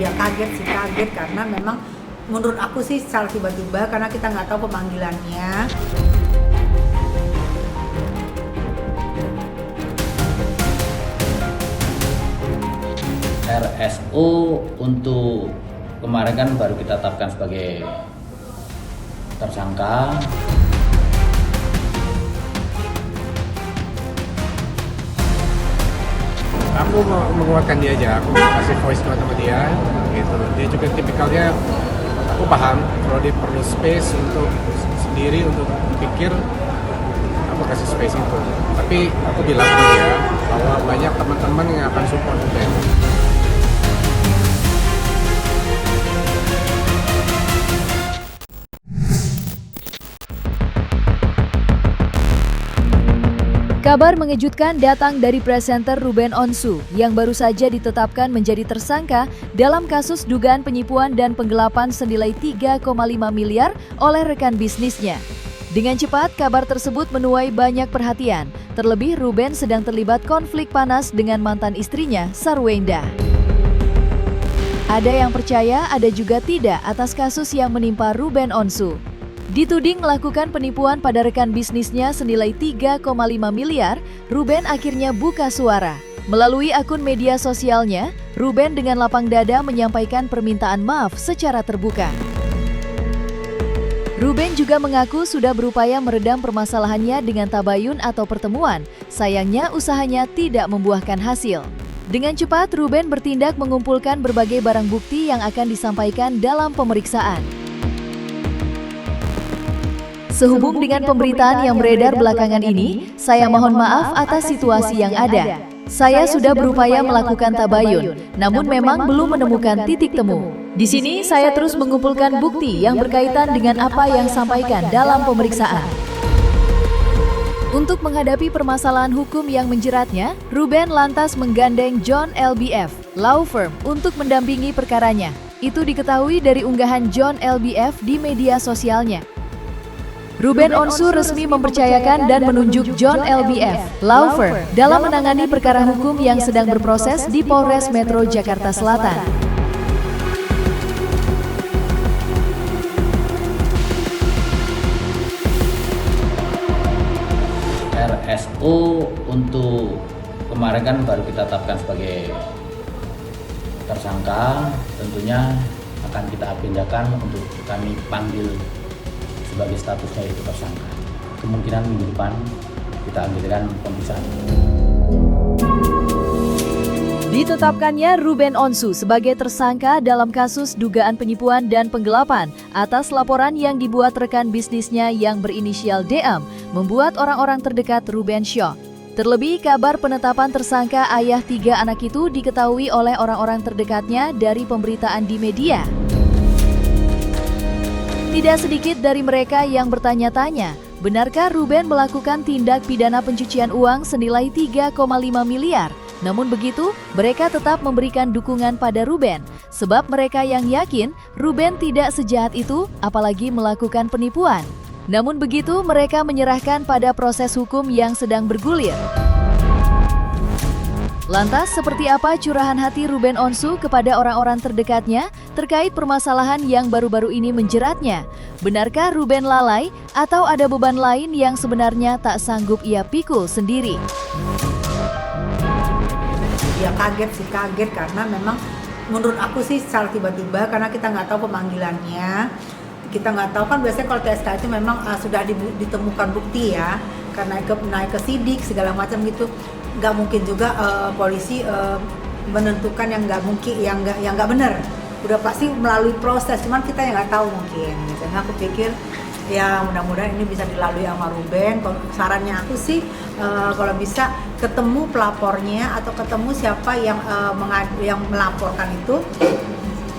Ya kaget sih, kaget karena memang menurut aku sih secara tiba-tiba karena kita nggak tahu pemanggilannya. RSO untuk kemarin kan baru kita tetapkan sebagai tersangka. Aku mau menguatkan dia aja, aku mau kasih voice note sama dia gitu. Dia juga tipikalnya, aku paham kalau dia perlu space untuk sendiri, untuk pikir, aku kasih space itu. Tapi aku bilang ke dia bahwa banyak teman-teman yang akan support Ruben. Kabar mengejutkan datang dari presenter Ruben Onsu yang baru saja ditetapkan menjadi tersangka dalam kasus dugaan penipuan dan penggelapan senilai 3,5 miliar oleh rekan bisnisnya. Dengan cepat, kabar tersebut menuai banyak perhatian. Terlebih Ruben sedang terlibat konflik panas dengan mantan istrinya, Sarwenda. Ada yang percaya, ada juga tidak atas kasus yang menimpa Ruben Onsu. Dituding melakukan penipuan pada rekan bisnisnya senilai 3,5 miliar, Ruben akhirnya buka suara. Melalui akun media sosialnya, Ruben dengan lapang dada menyampaikan permintaan maaf secara terbuka. Ruben juga mengaku sudah berupaya meredam permasalahannya dengan tabayun atau pertemuan. Sayangnya usahanya tidak membuahkan hasil. Dengan cepat, Ruben bertindak mengumpulkan berbagai barang bukti yang akan disampaikan dalam pemeriksaan. Sehubung dengan pemberitaan yang beredar belakangan ini, saya mohon maaf atas situasi yang ada. Saya sudah berupaya melakukan tabayun, namun memang belum menemukan titik temu. Di sini saya terus mengumpulkan bukti yang berkaitan dengan apa yang disampaikan dalam pemeriksaan. Untuk menghadapi permasalahan hukum yang menjeratnya, Ruben lantas menggandeng John LBF, law firm, untuk mendampingi perkaranya. Itu diketahui dari unggahan John LBF di media sosialnya. Ruben Onsu resmi mempercayakan dan menunjuk John LBF, law firm, dalam menangani perkara hukum yang sedang berproses di Polres Metro Jakarta Selatan. RSO untuk kemarin kan baru kita tetapkan sebagai tersangka, tentunya akan kita pindahkan untuk kami panggil sebagai statusnya itu tersangka. Kemungkinan minggu depan kita ambilkan pemeriksaan. Ditetapkannya Ruben Onsu sebagai tersangka dalam kasus dugaan penipuan dan penggelapan atas laporan yang dibuat rekan bisnisnya yang berinisial DM membuat orang-orang terdekat Ruben syok. Terlebih kabar penetapan tersangka ayah 3 anak itu diketahui oleh orang-orang terdekatnya dari pemberitaan di media. Tidak sedikit dari mereka yang bertanya-tanya, benarkah Ruben melakukan tindak pidana pencucian uang senilai 3,5 miliar? Namun begitu, mereka tetap memberikan dukungan pada Ruben, sebab mereka yang yakin Ruben tidak sejahat itu, apalagi melakukan penipuan. Namun begitu, mereka menyerahkan pada proses hukum yang sedang bergulir. Lantas, seperti apa curahan hati Ruben Onsu kepada orang-orang terdekatnya terkait permasalahan yang baru-baru ini menjeratnya? Benarkah Ruben lalai atau ada beban lain yang sebenarnya tak sanggup ia pikul sendiri? Ya kaget sih, kaget karena memang menurut aku sih secara tiba-tiba karena kita nggak tahu pemanggilannya. Kita nggak tahu kan biasanya kalau TSK itu memang sudah ditemukan bukti ya, karena naik ke sidik segala macam gitu. Nggak mungkin juga polisi menentukan yang nggak mungkin, yang nggak benar. Udah pasti melalui proses, cuman kita yang nggak tahu mungkin. Gitu. Nah, aku pikir ya mudah-mudahan ini bisa dilalui sama Ruben. Sarannya aku sih kalau bisa ketemu pelapornya atau ketemu siapa yang melaporkan itu,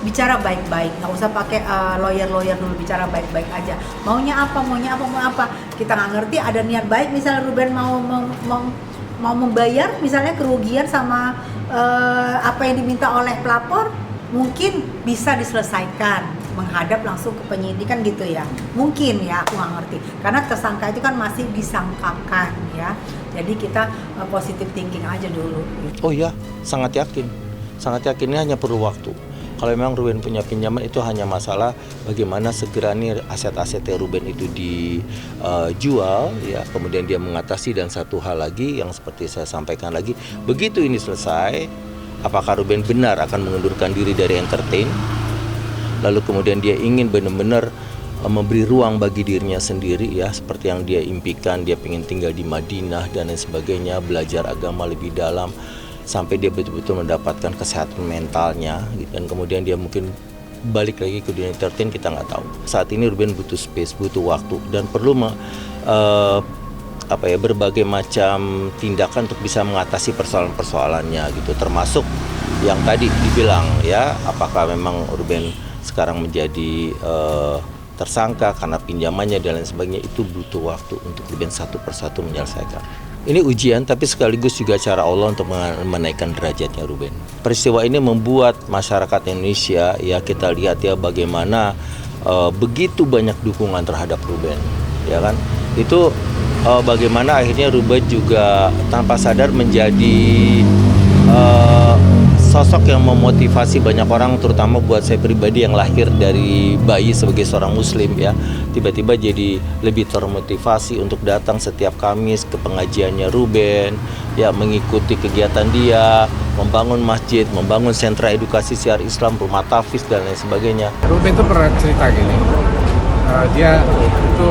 bicara baik-baik, nggak usah pakai lawyer dulu, bicara baik-baik aja. Mau apa? Kita nggak ngerti ada niat baik, misalnya Ruben mau membayar misalnya kerugian sama apa yang diminta oleh pelapor, mungkin bisa diselesaikan menghadap langsung ke penyidikan gitu ya, mungkin ya, aku nggak ngerti karena tersangka itu kan masih disangkakan ya, jadi kita positive thinking aja dulu gitu. Oh iya, sangat yakin ini hanya perlu waktu. Kalau memang Ruben punya pinjaman itu hanya masalah bagaimana segera nih aset-asetnya Ruben itu dijual, ya, kemudian dia mengatasi. Dan satu hal lagi yang seperti saya sampaikan lagi, begitu ini selesai, apakah Ruben benar akan mengundurkan diri dari entertain, lalu kemudian dia ingin benar-benar memberi ruang bagi dirinya sendiri, ya, seperti yang dia impikan, dia ingin tinggal di Madinah dan lain sebagainya, belajar agama lebih dalam sampai dia betul-betul mendapatkan kesehatan mentalnya, dan kemudian dia mungkin balik lagi ke dunia entertain, kita nggak tahu. Saat ini Ruben butuh space, butuh waktu, dan perlu berbagai macam tindakan untuk bisa mengatasi persoalan-persoalannya gitu, termasuk yang tadi dibilang, ya, apakah memang Ruben sekarang menjadi tersangka karena pinjamannya dan lain sebagainya, itu butuh waktu untuk Ruben satu persatu menyelesaikan. Ini ujian, tapi sekaligus juga cara Allah untuk menaikkan derajatnya Ruben. Peristiwa ini membuat masyarakat Indonesia, ya, kita lihat ya bagaimana begitu banyak dukungan terhadap Ruben, ya kan? Itu bagaimana akhirnya Ruben juga tanpa sadar menjadi sosok yang memotivasi banyak orang, terutama buat saya pribadi yang lahir dari bayi sebagai seorang muslim, ya, tiba-tiba jadi lebih termotivasi untuk datang setiap Kamis ke pengajiannya Ruben, ya, mengikuti kegiatan dia, membangun masjid, membangun sentra edukasi syiar Islam, rumah tahfiz dan lain sebagainya. Ruben tuh pernah cerita gini, dia itu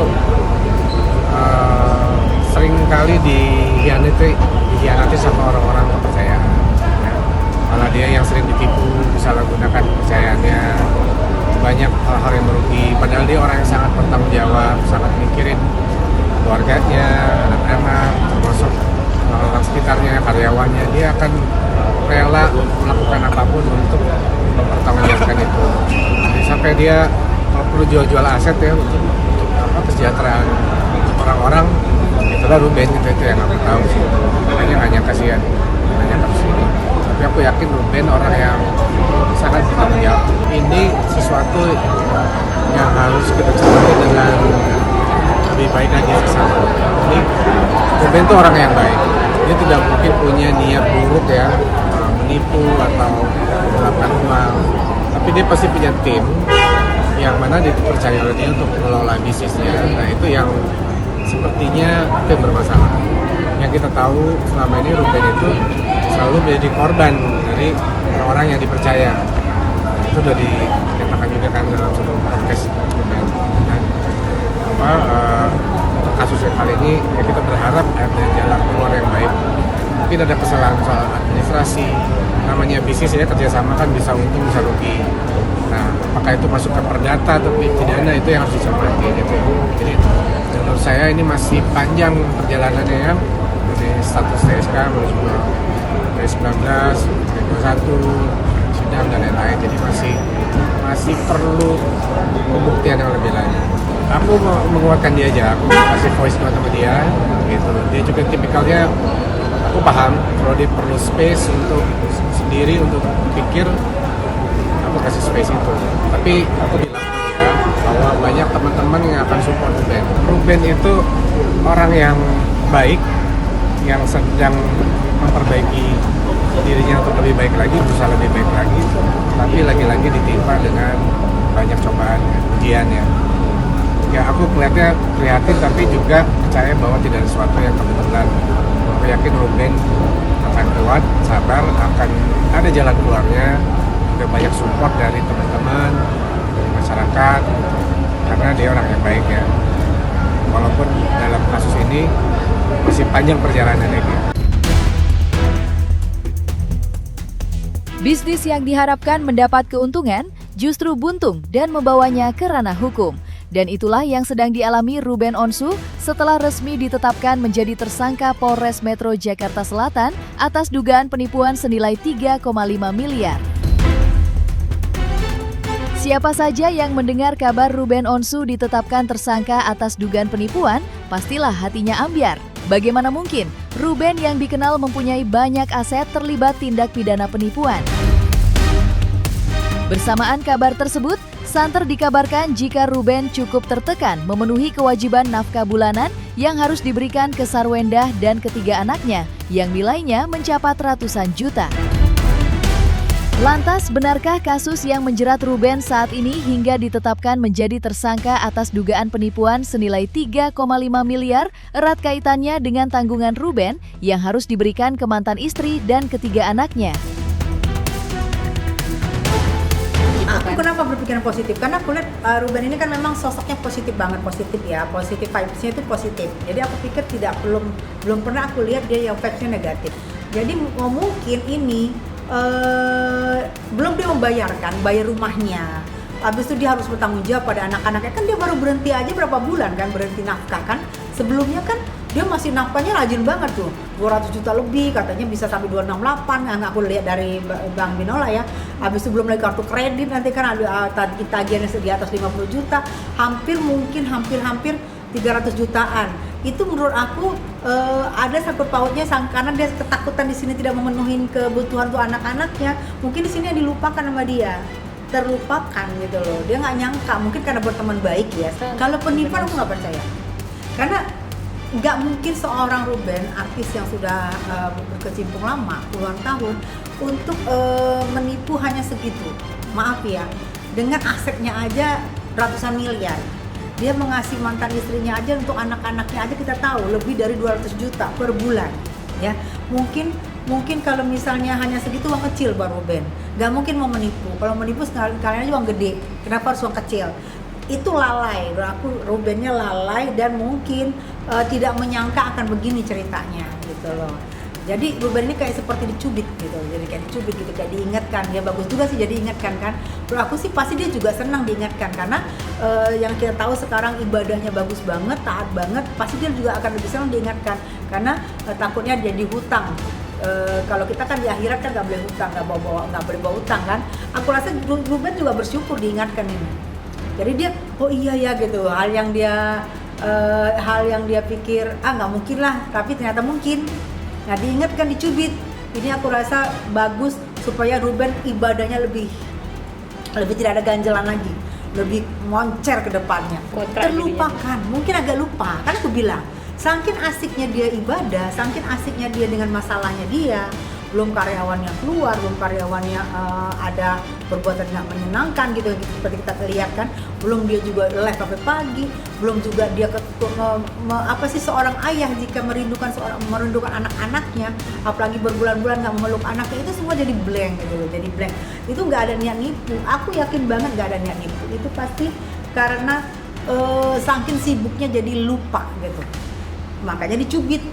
sering kali dihianati sama orang-orang kepercayaan. Malah dia yang sering ditipu, disalahgunakan kepercayaannya, banyak hal-hal yang merugi. Padahal dia orang yang sangat bertanggung jawab, sangat mikirin keluarganya, anak-anak, termasuk orang sekitarnya, karyawannya. Dia akan rela melakukan apapun untuk mempertanggungjawabkan itu. Sampai dia perlu jual-jual aset, ya, untuk kesejahteraan orang-orang. Itulah Ruben gitu, itu yang aku tahu sih. Makanya nggak nyangka sih, ya, nggak nyangka sini. Tapi aku yakin Ruben orang yang sangat bertanggung jawab. Ini sesuatu yang harus kita cermati dengan lebih baik lagi sesama. Ini Ruben itu orang yang baik. Dia tidak mungkin punya niat buruk, ya, menipu atau melakukan uang. Tapi dia pasti punya tim yang mana dipercaya oleh dia untuk mengelola bisnisnya. Nah, itu yang sepertinya tim bermasalah. Yang kita tahu selama ini Ruben itu selalu menjadi korban dari orang-orang yang dipercaya. Itu sudah dikatakan juga kan dalam satu podcast Ruben. Untuk kasus yang kali ini, ya, kita berharap ada jalan keluar yang baik. Mungkin ada kesalahan soal administrasi, namanya bisnis, ya, kerjasama kan bisa untung bisa rugi. Nah, apakah itu masuk ke perdata atau pidana, itu yang harus dicermati gitu. Jadi menurut saya ini masih panjang perjalanannya, ya, dari status TSK menuju 2019, 2021, sidang dan lain-lain. Jadi masih perlu pembuktian yang lebih lanjut. Aku menguatkan dia aja, aku kasih voice note sama dia gitu. Dia juga tipikalnya, aku paham kalau dia perlu space untuk sendiri, untuk pikir, aku kasih space itu. Tapi aku bilang ke dia bahwa banyak teman-teman yang akan support Ruben. Ruben itu orang yang baik, yang sedang memperbaiki dirinya untuk lebih baik lagi, berusaha lebih baik lagi, tapi lagi-lagi ditimpa dengan banyak cobaan, ujian, ya. Ya, aku melihatnya prihatin, tapi juga percaya bahwa tidak ada sesuatu yang kebetulan. Aku yakin Ruben akan kuat, sabar, akan ada jalan keluarnya. Ada banyak support dari teman-teman, dari masyarakat, karena dia orang yang baik, ya. Walaupun dalam kasus ini masih panjang perjalanannya dia. Bisnis yang diharapkan mendapat keuntungan justru buntung dan membawanya ke ranah hukum. Dan itulah yang sedang dialami Ruben Onsu setelah resmi ditetapkan menjadi tersangka Polres Metro Jakarta Selatan atas dugaan penipuan senilai 3,5 miliar. Siapa saja yang mendengar kabar Ruben Onsu ditetapkan tersangka atas dugaan penipuan, pastilah hatinya ambyar. Bagaimana mungkin Ruben yang dikenal mempunyai banyak aset terlibat tindak pidana penipuan? Bersamaan kabar tersebut, santer dikabarkan jika Ruben cukup tertekan memenuhi kewajiban nafkah bulanan yang harus diberikan ke Sarwendah dan ketiga anaknya yang nilainya mencapai ratusan juta. Lantas, benarkah kasus yang menjerat Ruben saat ini hingga ditetapkan menjadi tersangka atas dugaan penipuan senilai 3,5 miliar erat kaitannya dengan tanggungan Ruben yang harus diberikan ke mantan istri dan ketiga anaknya? Aku kenapa berpikiran positif? Karena aku lihat Ruben ini kan memang sosoknya positif banget, positif ya, positif vibes-nya itu positif. Jadi aku pikir belum pernah aku lihat dia yang vibes-nya negatif. Jadi mungkin ini belum dia membayarkan, bayar rumahnya. Habis itu dia harus bertanggung jawab pada anak-anaknya. Kan dia baru berhenti aja berapa bulan kan, berhenti nafkah kan. Sebelumnya kan dia masih nafkahnya rajin banget tuh, 200 juta lebih, katanya bisa sampai 268 yang aku lihat dari Bank Binola ya. Habis itu belum lagi kartu kredit, nanti kan ada tagihannya di atas 50 juta, hampir 300 jutaan. Itu menurut aku ada sangkut pautnya karena dia ketakutan di sini tidak memenuhi kebutuhan untuk anak-anaknya. Mungkin di sini yang dilupakan sama dia, terlupakan gitu loh. Dia nggak nyangka, mungkin karena berteman baik ya. Kalau penipuan aku nggak percaya, karena nggak mungkin seorang Ruben, artis yang sudah berkecimpung lama puluhan tahun, untuk menipu hanya segitu. Maaf ya, dengan asetnya aja ratusan miliar. Dia mengasih mantan istrinya aja untuk anak-anaknya aja kita tahu lebih dari 200 juta per bulan ya. Mungkin kalau misalnya hanya segitu uang kecil buat Ruben, nggak mungkin mau menipu. Kalau menipu sekalian aja uang gede, kenapa harus uang kecil? Itu lalai, aku Rubennya lalai dan mungkin tidak menyangka akan begini ceritanya gitu loh. Jadi Ruben ini kayak seperti dicubit gitu, jadi kayak dicubit gitu, kayak diingatkan. Dia bagus juga sih jadi ingatkan kan. Menurut aku sih pasti dia juga senang diingatkan, karena yang kita tahu sekarang ibadahnya bagus banget, taat banget, pasti dia juga akan lebih senang diingatkan, karena takutnya jadi hutang. Kalau kita kan di akhirat kan nggak boleh hutang, nggak boleh bawa hutang kan. Aku rasa Ruben juga bersyukur diingatkan ini. Jadi dia, oh iya ya gitu, hal yang dia pikir nggak mungkin lah, tapi ternyata mungkin. Nah diingatkan, dicubit. Ini aku rasa bagus supaya Ruben ibadahnya lebih tidak ada ganjalan lagi, lebih moncer ke depannya. Terlupakan, mungkin agak lupa. Kan aku bilang, saking asiknya dia ibadah, saking asiknya dia dengan masalahnya dia, belum karyawannya keluar, belum karyawannya ada perbuatan nggak menyenangkan gitu seperti kita lihat kan, belum dia juga live sampai pagi, belum juga dia seorang ayah jika merindukan anak-anaknya, apalagi berbulan-bulan nggak memeluk anaknya, itu semua jadi blank gitu loh, jadi blank. Itu nggak ada niat nipu, aku yakin banget nggak ada niat nipu, itu pasti karena saking sibuknya jadi lupa gitu, makanya dicubit.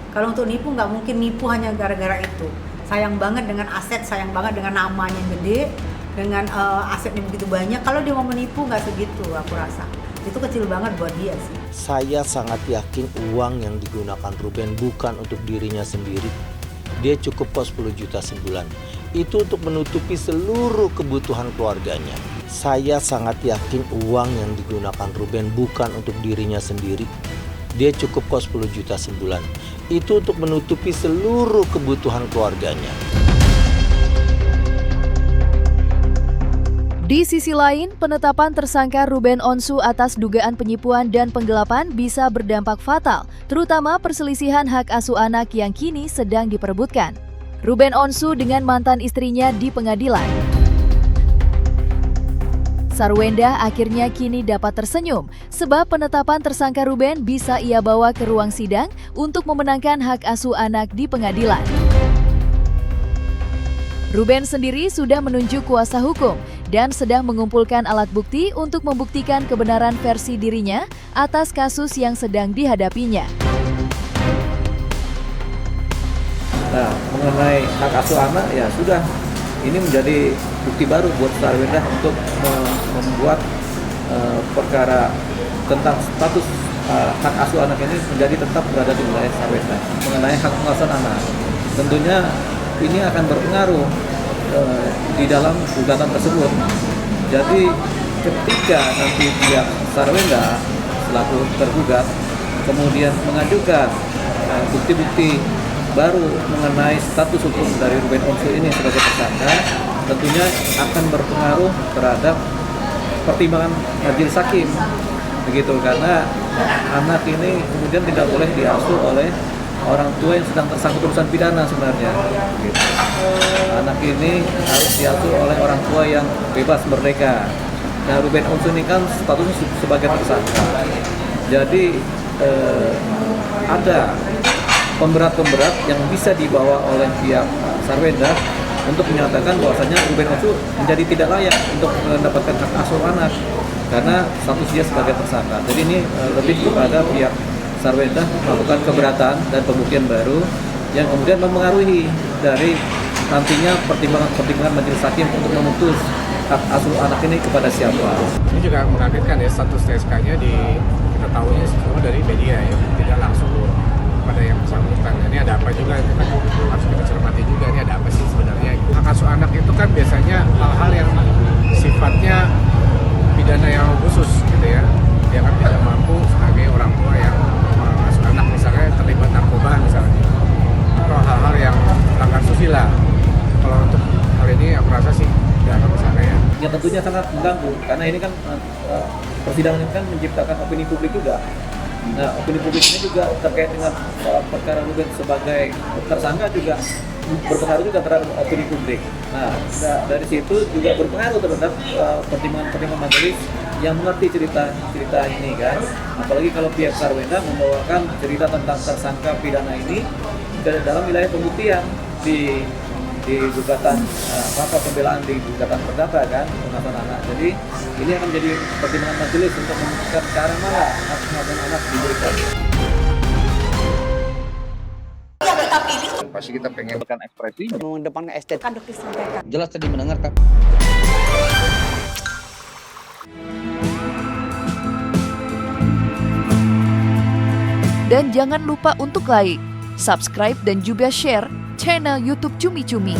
Kalau untuk nipu nggak mungkin nipu hanya gara-gara itu. Sayang banget dengan aset, sayang banget dengan namanya yang gede, dengan asetnya begitu banyak. Kalau dia mau menipu nggak segitu, aku rasa itu kecil banget buat dia sih. Saya sangat yakin uang yang digunakan Ruben bukan untuk dirinya sendiri. Dia cukup kos 10 juta sebulan. Itu untuk menutupi seluruh kebutuhan keluarganya. Saya sangat yakin uang yang digunakan Ruben bukan untuk dirinya sendiri. Dia cukup kos 10 juta sebulan. Itu untuk menutupi seluruh kebutuhan keluarganya. Di sisi lain, penetapan tersangka Ruben Onsu atas dugaan penipuan dan penggelapan bisa berdampak fatal, terutama perselisihan hak asuh anak yang kini sedang diperebutkan. Ruben Onsu dengan mantan istrinya di pengadilan. Sarwenda akhirnya kini dapat tersenyum sebab penetapan tersangka Ruben bisa ia bawa ke ruang sidang untuk memenangkan hak asuh anak di pengadilan. Ruben sendiri sudah menunjuk kuasa hukum dan sedang mengumpulkan alat bukti untuk membuktikan kebenaran versi dirinya atas kasus yang sedang dihadapinya. Nah, mengenai hak asuh anak ya sudah, ini menjadi bukti baru buat Sarwenda untuk membuat perkara tentang status hak asuh anak ini menjadi tetap berada di wilayah Sarwenda. Mengenai hak pengasuhan anak, tentunya ini akan berpengaruh di dalam gugatan tersebut. Jadi ketika nanti pihak Sarwenda selaku tergugat kemudian mengajukan bukti-bukti baru mengenai status hukum dari Ruben Onsu ini sebagai tersangka, tentunya akan berpengaruh terhadap pertimbangan majelis hakim, begitu, karena anak ini kemudian tidak boleh diasuh oleh orang tua yang sedang tersangkut urusan pidana sebenarnya. Gitu. Anak ini harus diasuh oleh orang tua yang bebas merdeka. Nah, Ruben Onsu ini kan statusnya sebagai tersangka. Jadi ada pemberat-pemberat yang bisa dibawa oleh pihak Sarwenda untuk menyatakan bahwasanya Ruben Onsu menjadi tidak layak untuk mendapatkan hak asuh anak karena status dia sebagai tersangka. Jadi ini lebih kepada pihak Sarwenda melakukan keberatan dan pembuktian baru yang kemudian mempengaruhi dari nantinya pertimbangan majelis hakim untuk memutus hak asuh anak ini kepada siapa. Ini juga mengagetkan ya, status TSK-nya kita tahunya semua dari media ya, tidak langsung pada yang bersangkutan. Ini ada apa juga, harus kita cermati juga, ini ada apa sih sebenarnya. Hak asuh anak itu kan biasanya hal-hal yang sifatnya pidana yang khusus gitu ya. Dia kan tidak mampu sebagai orang tua yang mengasuh anak, misalnya terlibat narkoba misalnya, atau hal-hal yang melanggar susila. Kalau untuk hal ini aku rasa sih tidak akan kesana ya. Yang tentunya sangat mengganggu karena ini kan persidangan ini kan menciptakan opini publik juga. Nah, opini publik ini juga terkait dengan perkara Ruben sebagai tersangka juga berpengaruh juga terhadap opini publik. Nah, dari situ juga berpengaruh terhadap pertimbangan majelis yang mengerti cerita ini kan. Apalagi kalau pihak Sarwenda membawakan cerita tentang tersangka pidana ini ke dalam wilayah pembuktian di gugatan pembelaan di gugatan perdata kan pengasuhan anak. Jadi ini akan menjadi pertimbangan majelis untuk memutuskan ke arah mana hak pengasuhan anak diberikan. Pasti kita pengen ekspresi mengedepankan estetika Kan dokter sampaikan. jelas tadi mendengarkan. Dan jangan lupa untuk like, subscribe dan juga share channel YouTube Cumi Cumi.